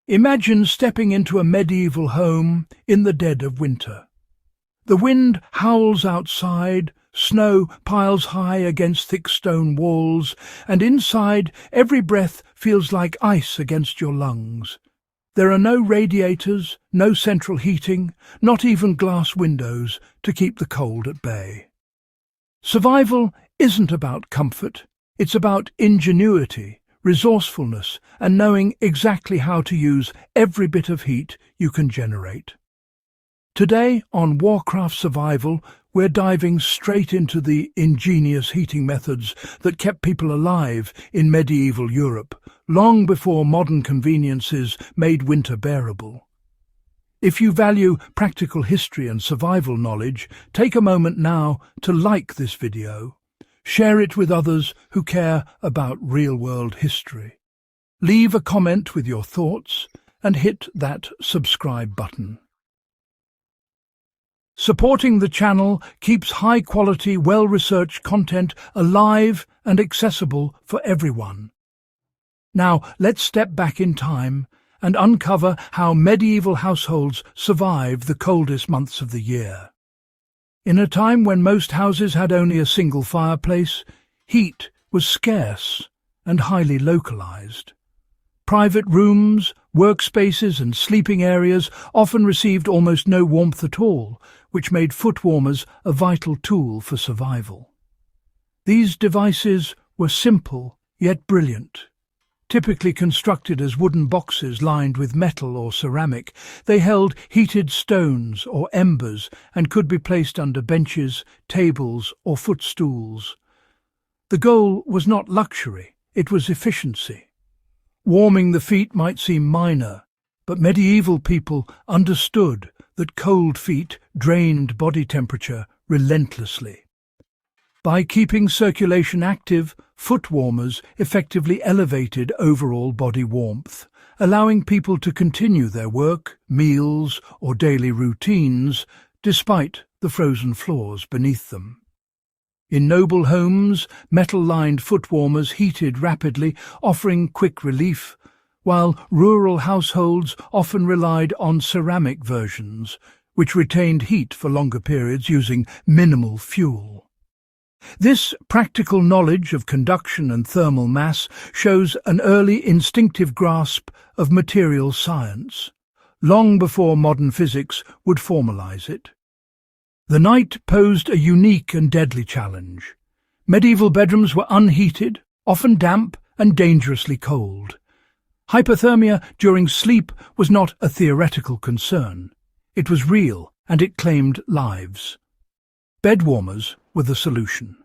Imagine stepping into a medieval home in the dead of winter. The wind howls outside, snow piles high against thick stone walls, and inside every breath feels like ice against your lungs. There are no radiators, no central heating, not even glass windows to keep the cold at bay. Survival isn't about comfort, it's about ingenuity, resourcefulness, and knowing exactly how to use every bit of heat you can generate. Today on Warcraft Survival, we're diving straight into the ingenious heating methods that kept people alive in medieval Europe, long before modern conveniences made winter bearable. If you value practical history and survival knowledge, take a moment now to like this video. Share it with others who care about real-world history. Leave a comment with your thoughts and hit that subscribe button. Supporting the channel keeps high-quality, well-researched content alive and accessible for everyone. Now, let's step back in time and uncover how medieval households survived the coldest months of the year. In a time when most houses had only a single fireplace, heat was scarce and highly localized. Private rooms, workspaces and sleeping areas often received almost no warmth at all, which made foot warmers a vital tool for survival. These devices were simple yet brilliant. Typically constructed as wooden boxes lined with metal or ceramic, they held heated stones or embers and could be placed under benches, tables or footstools. The goal was not luxury, it was efficiency. Warming the feet might seem minor, but medieval people understood that cold feet drained body temperature relentlessly. By keeping circulation active, foot warmers effectively elevated overall body warmth, allowing people to continue their work, meals, or daily routines despite the frozen floors beneath them. In noble homes, metal-lined foot warmers heated rapidly, offering quick relief, while rural households often relied on ceramic versions, which retained heat for longer periods using minimal fuel. This practical knowledge of conduction and thermal mass shows an early instinctive grasp of material science, long before modern physics would formalize it. The night posed a unique and deadly challenge. Medieval bedrooms were unheated, often damp and dangerously cold. Hypothermia during sleep was not a theoretical concern. It was real, and it claimed lives. Bed warmers were the solution.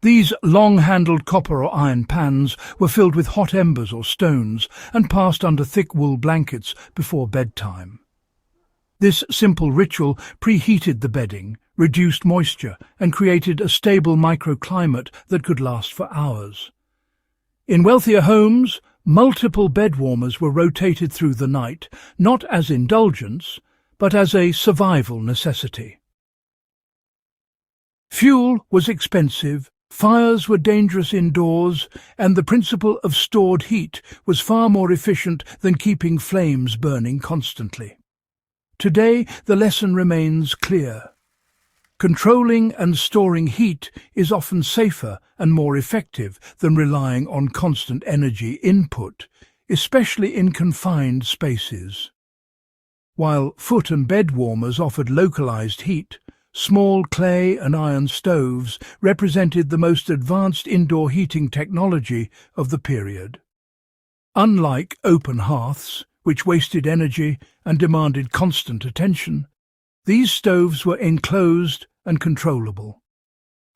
These long-handled copper or iron pans were filled with hot embers or stones and passed under thick wool blankets before bedtime. This simple ritual preheated the bedding, reduced moisture, and created a stable microclimate that could last for hours. In wealthier homes, multiple bed warmers were rotated through the night, not as indulgence, but as a survival necessity. Fuel was expensive, fires were dangerous indoors, and the principle of stored heat was far more efficient than keeping flames burning constantly. Today, the lesson remains clear. Controlling and storing heat is often safer and more effective than relying on constant energy input, especially in confined spaces. While foot and bed warmers offered localized heat, small clay and iron stoves represented the most advanced indoor heating technology of the period. Unlike open hearths, which wasted energy and demanded constant attention, these stoves were enclosed and controllable.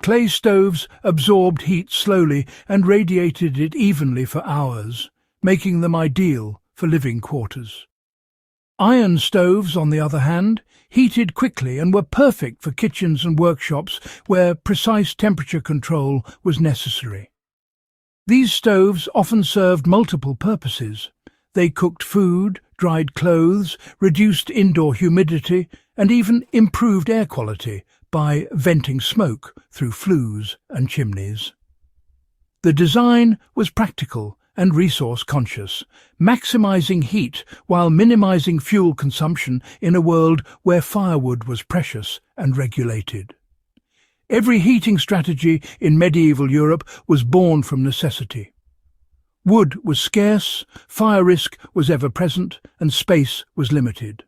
Clay stoves absorbed heat slowly and radiated it evenly for hours, making them ideal for living quarters. Iron stoves, on the other hand, heated quickly and were perfect for kitchens and workshops where precise temperature control was necessary. These stoves often served multiple purposes. They cooked food, dried clothes, reduced indoor humidity, and even improved air quality by venting smoke through flues and chimneys. The design was practical and resource-conscious, maximizing heat while minimizing fuel consumption in a world where firewood was precious and regulated. Every heating strategy in medieval Europe was born from necessity. Wood was scarce, fire risk was ever-present, and space was limited.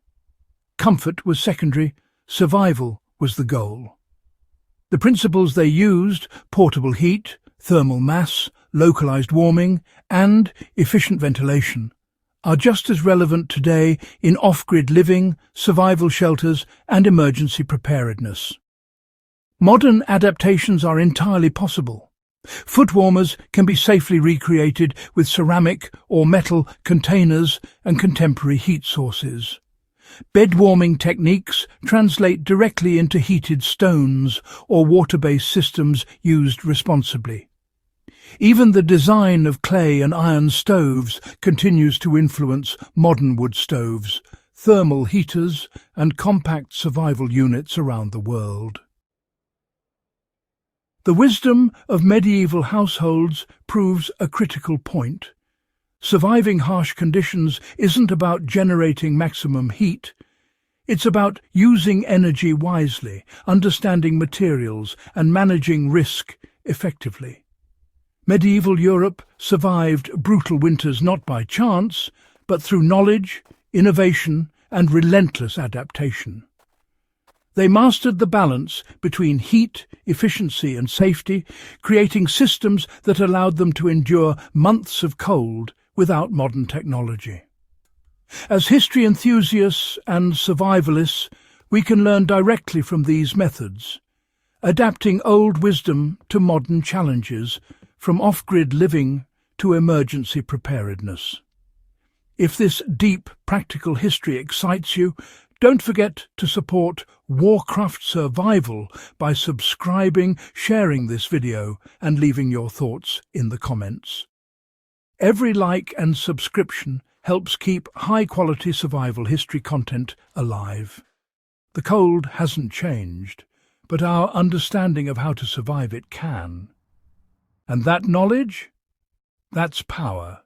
Comfort was secondary, survival was the goal. The principles they used, portable heat, thermal mass, localized warming, and efficient ventilation, are just as relevant today in off-grid living, survival shelters, and emergency preparedness. Modern adaptations are entirely possible. Foot warmers can be safely recreated with ceramic or metal containers and contemporary heat sources. Bed warming techniques translate directly into heated stones or water-based systems used responsibly. Even the design of clay and iron stoves continues to influence modern wood stoves, thermal heaters, and compact survival units around the world. The wisdom of medieval households proves a critical point. Surviving harsh conditions isn't about generating maximum heat. It's about using energy wisely, understanding materials, and managing risk effectively. Medieval Europe survived brutal winters not by chance, but through knowledge, innovation, and relentless adaptation. They mastered the balance between heat, efficiency, and safety, creating systems that allowed them to endure months of cold without modern technology. As history enthusiasts and survivalists, we can learn directly from these methods, adapting old wisdom to modern challenges, from off-grid living to emergency preparedness. If this deep, practical history excites you, don't forget to support Warcraft Survival by subscribing, sharing this video, and leaving your thoughts in the comments. Every like and subscription helps keep high-quality survival history content alive. The cold hasn't changed, but our understanding of how to survive it can. And that knowledge? That's power.